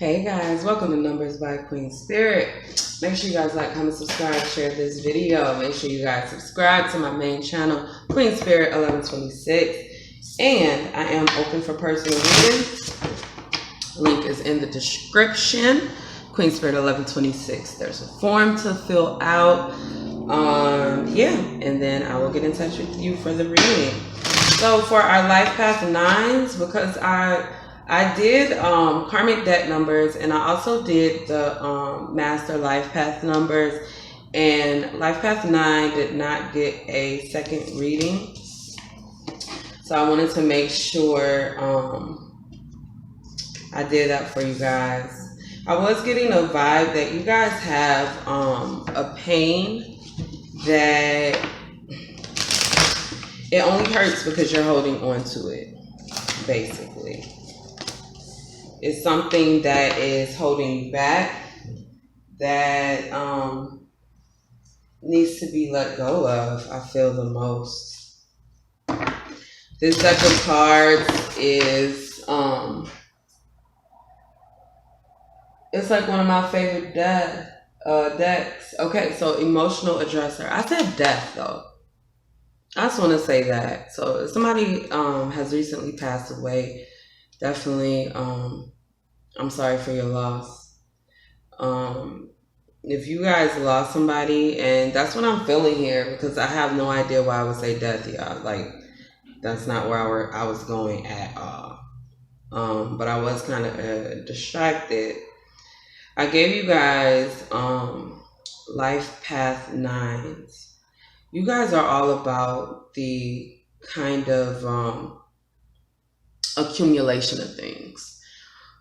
Hey guys, welcome to Numbers by Queen Spirit. Make sure you guys like, comment, subscribe, share this video. Make sure you guys subscribe to my main channel, Queen Spirit 1126. And I am open for personal readings. Link is in the description. Queen Spirit 1126. There's a form to fill out. And then I will get in touch with you for the reading. So for our life path 9s, because I did karmic debt numbers, and I also did the master life path numbers, and life path 9 did not get a second reading, so I wanted to make sure I did that for you guys. I was getting a vibe that you guys have a pain that it only hurts because you're holding on to it, basically. It's something that is holding you back, that needs to be let go of, I feel the most. This deck of cards is, it's like one of my favorite decks. Okay, so emotional addresser. I said death though. I just want to say that. So if somebody has recently passed away, definitely, I'm sorry for your loss. If you guys lost somebody, and that's what I'm feeling here, because I have no idea why I would say death, y'all. Like, that's not where I was going at all. But I was kind of distracted. I gave you guys life path 9s. You guys are all about the kind of accumulation of things.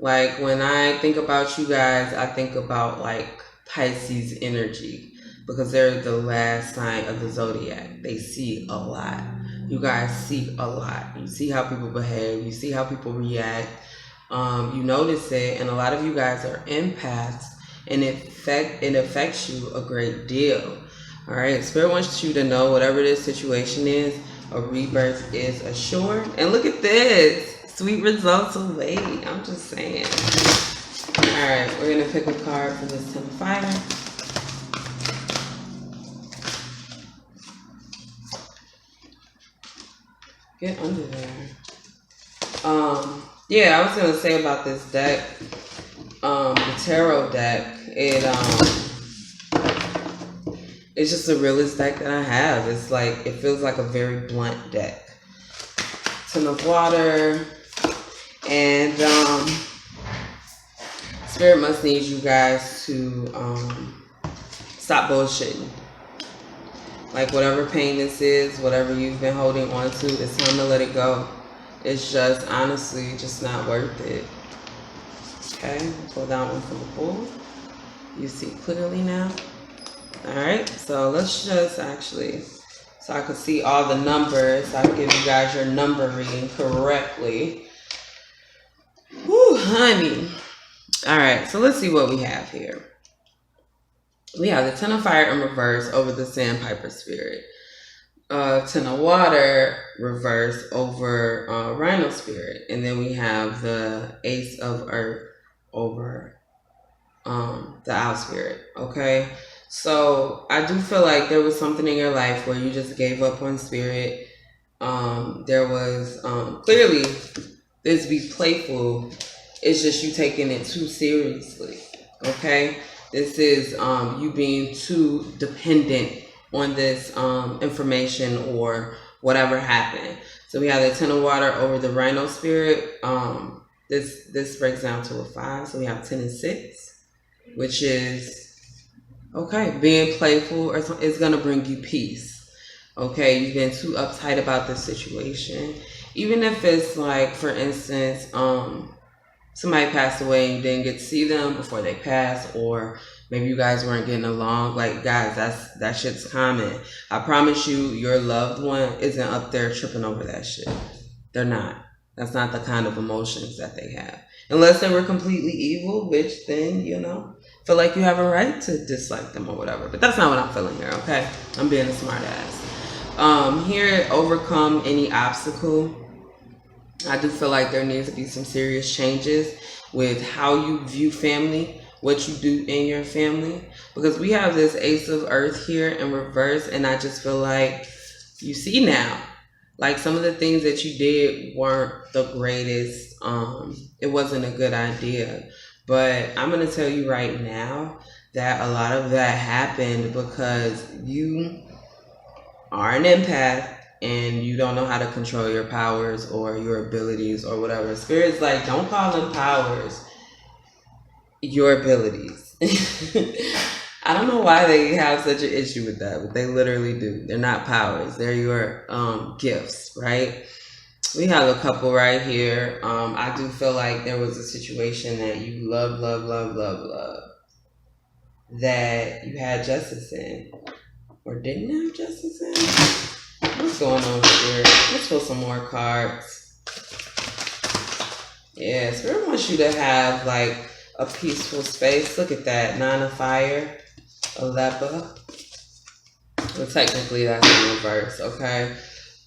Like, when I think about you guys, I think about like Pisces energy, because they're the last sign of the zodiac. They see a lot. You guys see a lot. You see how people behave. You see how people react. You notice it, and a lot of you guys are empaths, and it affects you a great deal. All right, Spirit wants you to know, whatever this situation is, a rebirth is assured. And look at this. Sweet results await. I'm just saying. Alright, we're going to pick a card for this 10 of fire. Get under there. Yeah, I was going to say about this deck, the tarot deck, it's just the realest deck that I have. It's like, it feels like a very blunt deck. 10 of water. And Spirit must need you guys to stop bullshitting. Like, whatever pain this is, whatever you've been holding on to, it's time to let it go. It's just, honestly, just not worth it. Okay, pull that one from the pool. You see clearly now. Alright, so let's just actually, so I can see all the numbers, I can give you guys your number reading correctly. Woo, honey. Alright, so let's see what we have here. We have the 10 of fire in reverse over the sandpiper spirit. 10 of water reverse over rhino spirit. And then we have the ace of earth over the owl spirit. Okay, so I do feel like there was something in your life where you just gave up on spirit. There was clearly, this be playful, it's just you taking it too seriously. Okay, this is you being too dependent on this information or whatever happened. So we have the 10 of water over the rhino spirit. This breaks down to a 5, so we have 10 and 6, which is okay. Being playful is gonna bring you peace. Okay, you've been too uptight about this situation. Even if it's like, for instance, somebody passed away and you didn't get to see them before they passed, or maybe you guys weren't getting along. Like, guys, that shit's common. I promise you, your loved one isn't up there tripping over that shit. They're not. That's not the kind of emotions that they have. Unless they were completely evil, which then, you know, feel like you have a right to dislike them or whatever. But that's not what I'm feeling here, okay? I'm being a smart ass. Here, overcome any obstacle. I do feel like there needs to be some serious changes with how you view family, what you do in your family. Because we have this Ace of Earth here in reverse, and I just feel like you see now, like some of the things that you did weren't the greatest. It wasn't a good idea. But I'm going to tell you right now that a lot of that happened because you are an empath and you don't know how to control your powers or your abilities or whatever. Spirit's like, don't call them powers, your abilities. I don't know why they have such an issue with that, but they literally do. They're not powers. They're your gifts, right? We have a couple right here. I do feel like there was a situation that you love, that you had justice in. Or didn't have justice in? What's going on here? Let's pull some more cards. Yeah, Spirit wants you to have like a peaceful space. Look at that. 9 of Fire. A leper. Well, technically that's in reverse, okay?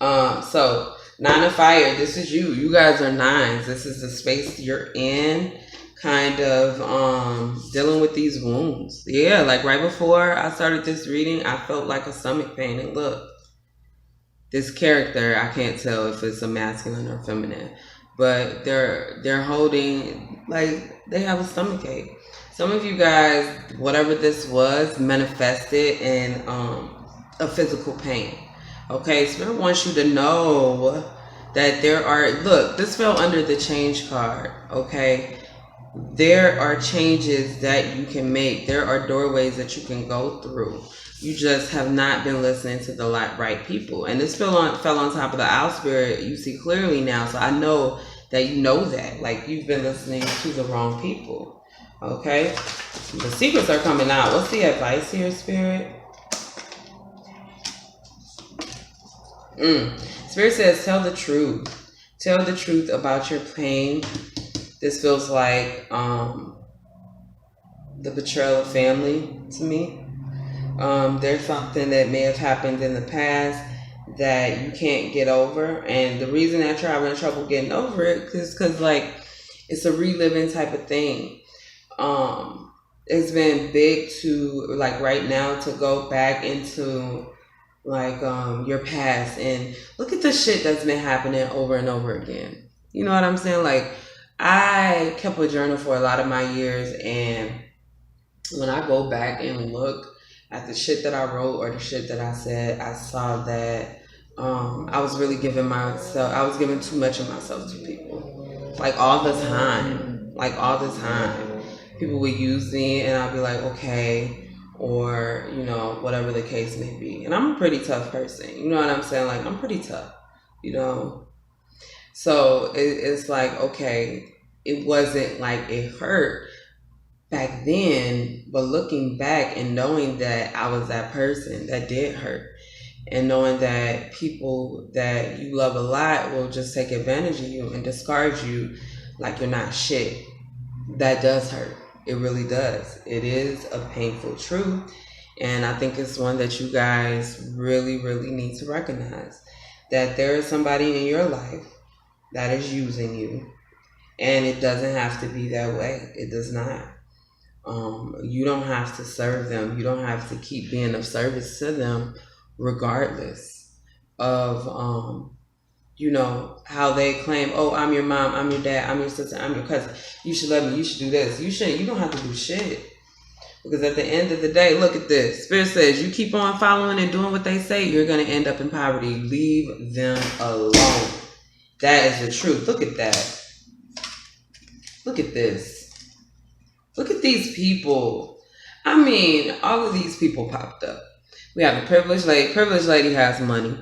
So 9 of Fire, this is you. You guys are 9s. This is the space you're in, kind of dealing with these wounds. Yeah, like right before I started this reading, I felt like a stomach pain. And look, this character, I can't tell if it's a masculine or feminine, but they're holding, like, they have a stomach ache. Some of you guys, whatever this was, manifested in a physical pain. Okay, Spirit wants you to know that there are, look, this fell under the change card, okay? There are changes that you can make. There are doorways that you can go through. You just have not been listening to the right people. And this fell on top of the owl spirit. You see clearly now. So I know that you know that. Like, you've been listening to the wrong people. Okay? The secrets are coming out. What's the advice here, Spirit? Spirit says, tell the truth. Tell the truth about your pain. This feels like the betrayal of family to me. There's something that may have happened in the past that you can't get over. And the reason that you're having trouble getting over it is because, like, it's a reliving type of thing. It's been big to, like, right now to go back into, like, your past and look at the shit that's been happening over and over again. You know what I'm saying? Like, I kept a journal for a lot of my years, and when I go back and look at the shit that I wrote or the shit that I said, I saw that I was really giving too much of myself to people. Like, all the time. Like, all the time. People would use me, and I'd be like, okay, or, you know, whatever the case may be. And I'm a pretty tough person. You know what I'm saying? Like, I'm pretty tough, you know? So it's like, okay, it wasn't like it hurt back then, but looking back and knowing that I was that person that did hurt, and knowing that people that you love a lot will just take advantage of you and discard you like you're not shit, that does hurt. It really does. It is a painful truth, and I think it's one that you guys really, really need to recognize, that there is somebody in your life that is using you, and it doesn't have to be that way. It does not. You don't have to serve them. You don't have to keep being of service to them, regardless of, you know, how they claim, oh, I'm your mom, I'm your dad, I'm your sister, I'm your cousin. You should love me. You should do this. You don't have to do shit. Because at the end of the day, look at this. Spirit says, you keep on following and doing what they say, you're going to end up in poverty. Leave them alone. That is the truth. Look at that. Look at this. Look at these people. I mean, all of these people popped up. We have a privileged lady. Privileged lady has money.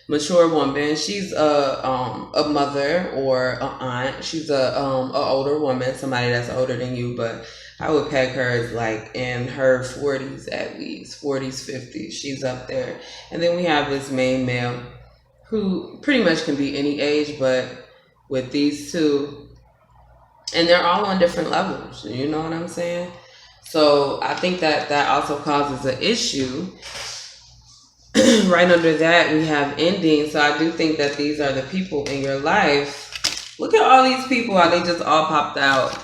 Mature woman. She's a mother or an aunt. She's a older woman, somebody that's older than you, but I would peg her as like in her 40s at least, 40s, 50s. She's up there. And then we have this main male who pretty much can be any age, but with these two, and they're all on different levels. You know what I'm saying? So I think that also causes an issue. Right under that, we have ending. So I do think that these are the people in your life. Look at all these people, how they just all popped out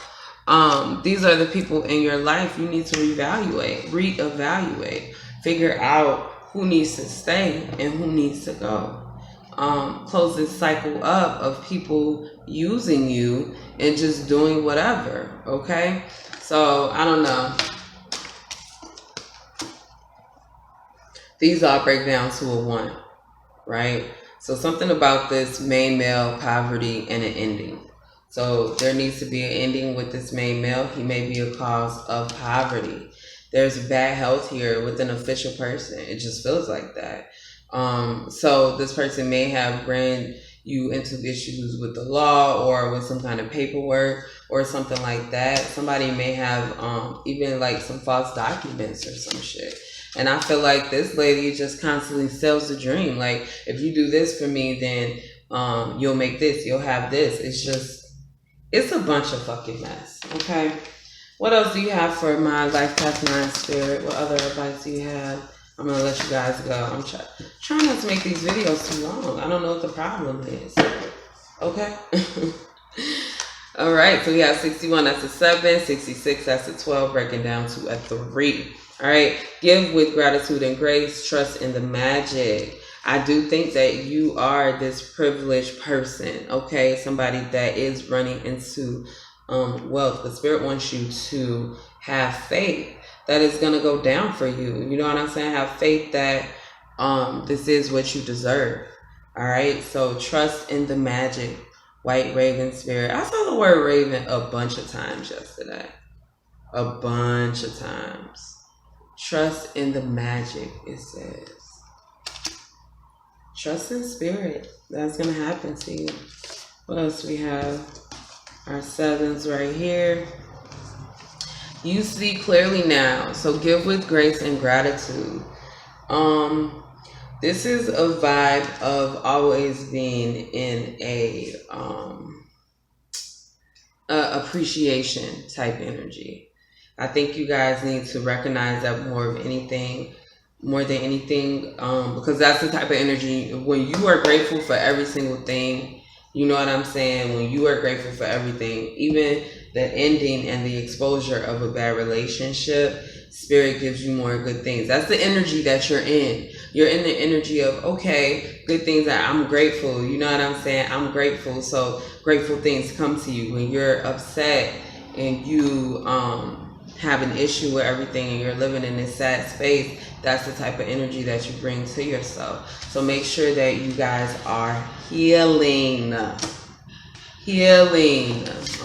these are the people in your life you need to reevaluate, figure out who needs to stay and who needs to go. Close this cycle up of people using you and just doing whatever, okay? So, I don't know. These all break down to a 1, right? So something about this main male, poverty, and an ending. So there needs to be an ending with this main male. He may be a cause of poverty. There's bad health here with an official person. It just feels like that. So this person may have ran you into issues with the law or with some kind of paperwork or something like that. Somebody may have even like some false documents or some shit. And I feel like this lady just constantly sells the dream. Like, if you do this for me, then you'll make this, you'll have this. It's a bunch of fucking mess, okay? What else do you have for my life past 9 spirit? What other advice do you have? I'm going to let you guys go. I'm trying not to make these videos too long. I don't know what the problem is. Okay? All right. So we have 61, that's a 7. 66, that's a 12. Breaking down to a 3. All right. Give with gratitude and grace. Trust in the magic. I do think that you are this privileged person. Okay. Somebody that is running into wealth. But Spirit wants you to have faith that is going to go down for you. You know what I'm saying? Have faith that this is what you deserve. All right. So trust in the magic. White raven spirit. I saw the word raven a bunch of times yesterday. A bunch of times. Trust in the magic, it says. Trust in spirit. That's going to happen to you. What else do we have? Our 7s right here. You see clearly now. So give with grace and gratitude. This is a vibe of always being in a appreciation type energy. I think you guys need to recognize that more than anything, because that's the type of energy when you are grateful for every single thing. You know what I'm saying? When you are grateful for everything, even the ending and the exposure of a bad relationship, Spirit gives you more good things. That's the energy that you're in. You're in the energy of, okay, good things that I'm grateful. You know what I'm saying? I'm grateful. So grateful things come to you. When you're upset and you have an issue with everything and you're living in this sad space, that's the type of energy that you bring to yourself. So make sure that you guys are healing.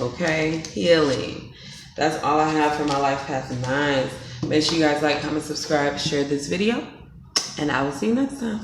Okay? Healing. That's all I have for my life past 9s. Make sure you guys like, comment, subscribe, share this video, and I will see you next time.